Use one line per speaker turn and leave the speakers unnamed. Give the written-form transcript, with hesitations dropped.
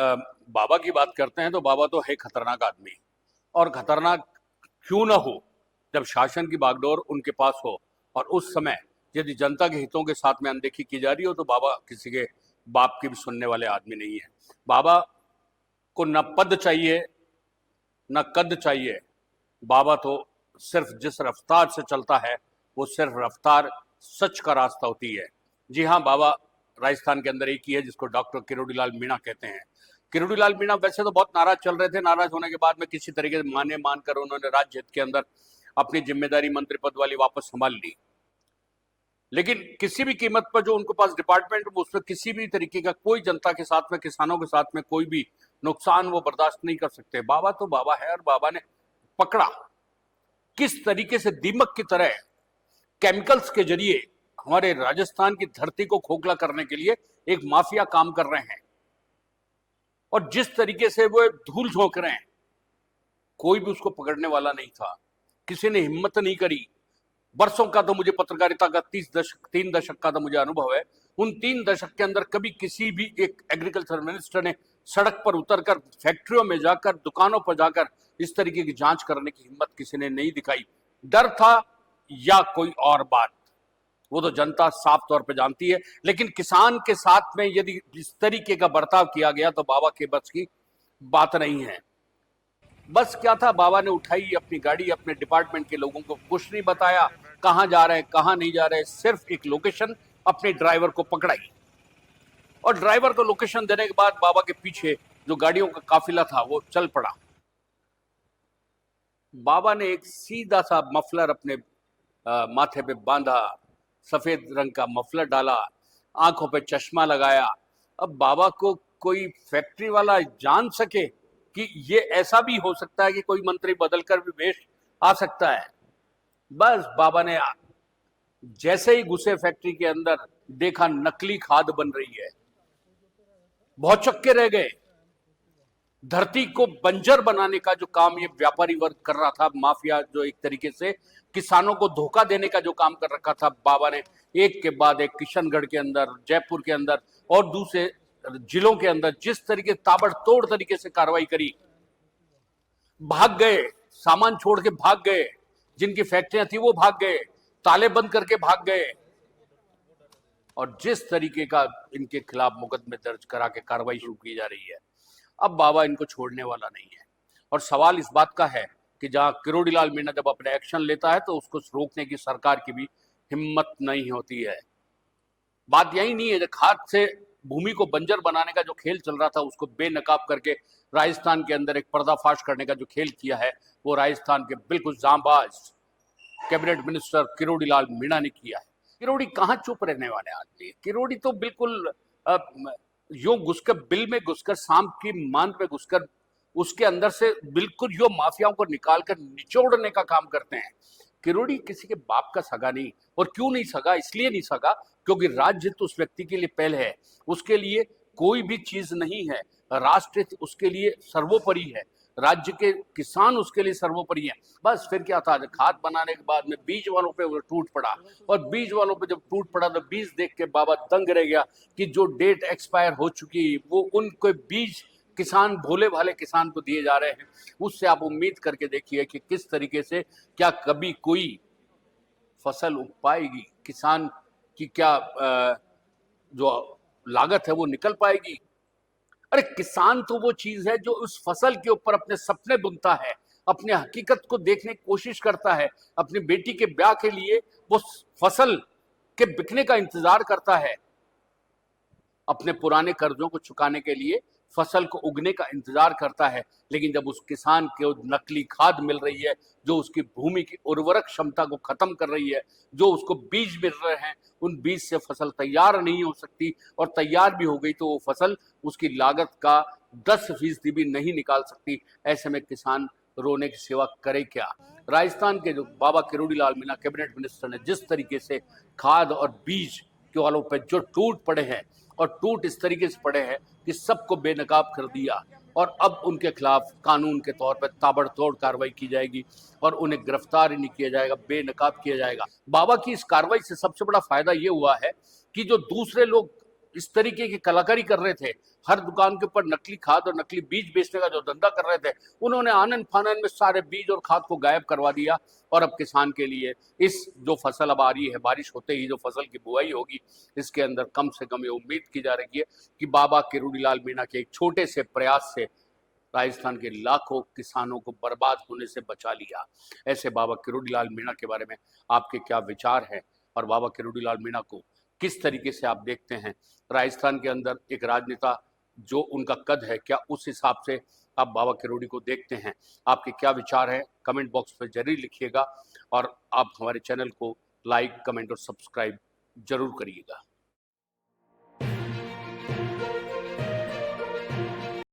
बाबा की बात करते हैं तो बाबा तो है खतरनाक आदमी। और खतरनाक क्यों ना हो जब शासन की बागडोर उनके पास हो और उस समय यदि जनता के हितों के साथ में अनदेखी की जा रही हो तो बाबा किसी के बाप की भी सुनने वाले आदमी नहीं है। बाबा को न पद चाहिए न कद चाहिए। बाबा तो सिर्फ जिस रफ्तार से चलता है वो सिर्फ रफ्तार सच का रास्ता होती है। जी हाँ, बाबा राजस्थान के अंदर एक ही है जिसको डॉक्टर किरोड़ीलाल मीणा कहते हैं। किरोड़ीलाल मीणा वैसे तो बहुत नाराज चल रहे थे। नाराज होने के बाद में किसी तरीके से मानकर उन्होंने राज्य हित के अंदर अपनी जिम्मेदारी मंत्री पद वाली वापस संभाल ली। लेकिन किसी भी कीमत पर जो उनके पास डिपार्टमेंट, उसमें किसी भी तरीके का कोई जनता के साथ में, किसानों के साथ में कोई भी नुकसान वो बर्दाश्त नहीं कर सकते। बाबा तो बाबा है और बाबा ने पकड़ा किस तरीके से दीमक की तरह केमिकल्स के जरिए हमारे राजस्थान की धरती को खोखला करने के लिए एक माफिया काम कर रहे हैं। और जिस तरीके से वो धूल झोंक रहे हैं, कोई भी उसको पकड़ने वाला नहीं था। किसी ने हिम्मत नहीं करी। वर्षों का तो मुझे पत्रकारिता का 3 दशक का तो मुझे अनुभव है। उन 3 दशक के अंदर कभी किसी भी एक एग्रीकल्चर मिनिस्टर ने सड़क पर उतरकर, फैक्ट्रियों में जाकर, दुकानों पर जाकर इस तरीके की जांच करने की हिम्मत किसी ने नहीं दिखाई। डर था या कोई और बात, वो तो जनता साफ तौर पे जानती है। लेकिन किसान के साथ में यदि इस तरीके का बर्ताव किया गया तो बाबा के बस की बात नहीं है। बस क्या था, बाबा ने उठाई अपनी गाड़ी, अपने डिपार्टमेंट के लोगों को कुछ नहीं बताया कहां जा रहे हैं कहां नहीं जा रहे, सिर्फ एक लोकेशन, अपने ड्राइवर को पकड़ाई। और ड्राइवर को लोकेशन देने के बाद बाबा के पीछे जो गाड़ियों का काफिला था वो चल पड़ा। बाबा ने एक सीधा सा मफलर अपने माथे पे बांधा, सफेद रंग का मफलर डाला, आंखों पे चश्मा लगाया। अब बाबा को कोई फैक्ट्री वाला जान सके कि ये ऐसा भी हो सकता है कि कोई मंत्री बदलकर भी वेश आ सकता है। बस बाबा ने जैसे ही घुसे फैक्ट्री के अंदर, देखा नकली खाद बन रही है। बहुत चक्के रह गए। धरती को बंजर बनाने का जो काम ये व्यापारी वर्ग कर रहा था, माफिया जो एक तरीके से किसानों को धोखा देने का जो काम कर रखा था, बाबा ने एक के बाद एक किशनगढ़ के अंदर, जयपुर के अंदर और दूसरे जिलों के अंदर जिस तरीके ताबड़तोड़ तरीके से कार्रवाई करी, भाग गए, सामान छोड़ के भाग गए, जिनकी फैक्ट्रियां थी वो भाग गए, ताले बंद करके भाग गए। और जिस तरीके का इनके खिलाफ मुकदमे दर्ज करा के कार्रवाई शुरू की जा रही है, अब बाबा इनको छोड़ने वाला नहीं है। और सवाल इस बात का है कि जहां किरोड़ीलाल मीणा जब अपने एक्शन लेता है तो उसको रोकने की सरकार की भी हिम्मत नहीं होती है। बात यही नहीं है, जब खाद से भूमि को बंजर बनाने का जो खेल चल रहा था उसको बेनकाब करके राजस्थान के अंदर एक पर्दाफाश करने का जो खेल किया है, वो राजस्थान के बिल्कुल जांबाज कैबिनेट मिनिस्टर किरोड़ीलाल मीणा ने किया है। किरोड़ी कहाँ चुप रहने वाले आदमी। किरोड़ी तो बिल्कुल यो घुसकर, बिल में घुसकर, सांप की मान पे घुसकर उसके अंदर से बिल्कुल यो माफियाओं को निकालकर निचोड़ने का काम करते हैं। किरोड़ी किसी के बाप का सगा नहीं। और क्यों नहीं सगा? इसलिए नहीं सगा क्योंकि राज्य तो उस व्यक्ति के लिए पहले है, उसके लिए कोई भी चीज नहीं है। राष्ट्र उसके लिए सर्वोपरि है, राज्य के किसान उसके लिए सर्वोपरि है। बस फिर क्या था, खाद बनाने के बाद में बीज वालों पे वो टूट पड़ा। और बीज वालों पे जब टूट पड़ा तो बीज देख के बाबा दंग रह गया कि जो डेट एक्सपायर हो चुकी वो उनके बीज किसान, भोले भाले किसान को दिए जा रहे हैं। उससे आप उम्मीद करके देखिए कि किस तरीके से, क्या कभी कोई फसल उग पाएगी, किसान की क्या जो लागत है वो निकल पाएगी। अरे किसान तो वो चीज है जो उस फसल के ऊपर अपने सपने बुनता है, अपने हकीकत को देखने की कोशिश करता है, अपनी बेटी के ब्याह के लिए वो फसल के बिकने का इंतजार करता है, अपने पुराने कर्जों को चुकाने के लिए फसल को उगने का इंतजार करता है। लेकिन जब उस किसान को नकली खाद मिल रही है जो उसकी भूमि की उर्वरक क्षमता को खत्म कर रही है, जो उसको बीज मिल रहे हैं, उन बीज से फसल तैयार नहीं हो सकती, और तैयार भी हो गई तो वो फसल उसकी लागत का 10% भी नहीं निकाल सकती। ऐसे में किसान रोने की सिवा करे क्या। राजस्थान के जो बाबा किरोड़ीलाल मीणा कैबिनेट मिनिस्टर ने जिस तरीके से खाद और बीज के वालों पर जो टूट पड़े हैं, और टूट इस तरीके से पड़े हैं कि सबको बेनकाब कर दिया, और अब उनके खिलाफ कानून के तौर पर ताबड़तोड़ कार्रवाई की जाएगी और उन्हें गिरफ्तार ही नहीं किया जाएगा, बेनकाब किया जाएगा। बाबा की इस कार्रवाई से सबसे बड़ा फायदा ये हुआ है कि जो दूसरे लोग इस तरीके की कलाकारी कर रहे थे, हर दुकान के ऊपर नकली खाद और नकली बीज बेचने का जो धंधा कर रहे थे, उन्होंने आनन फानन में सारे बीज और खाद को गायब करवा दिया। और अब किसान के लिए इस जो फसल अब आ रही है, बारिश होते ही जो फसल की बुआई होगी, इसके अंदर कम से कम ये उम्मीद की जा रही है कि बाबा किरोड़ीलाल मीणा के एक छोटे से प्रयास से राजस्थान के लाखों किसानों को बर्बाद होने से बचा लिया। ऐसे बाबा किरोड़ीलाल मीणा के बारे में आपके क्या विचार हैं, और बाबा किरोड़ीलाल मीणा को किस तरीके से आप देखते हैं? राजस्थान के अंदर एक राजनेता जो उनका कद है, क्या उस हिसाब से आप बाबा किरोड़ी को देखते हैं? आपके क्या विचार हैं? कमेंट बॉक्स में जरूर लिखिएगा, और आप हमारे चैनल को लाइक, कमेंट और सब्सक्राइब जरूर करिएगा।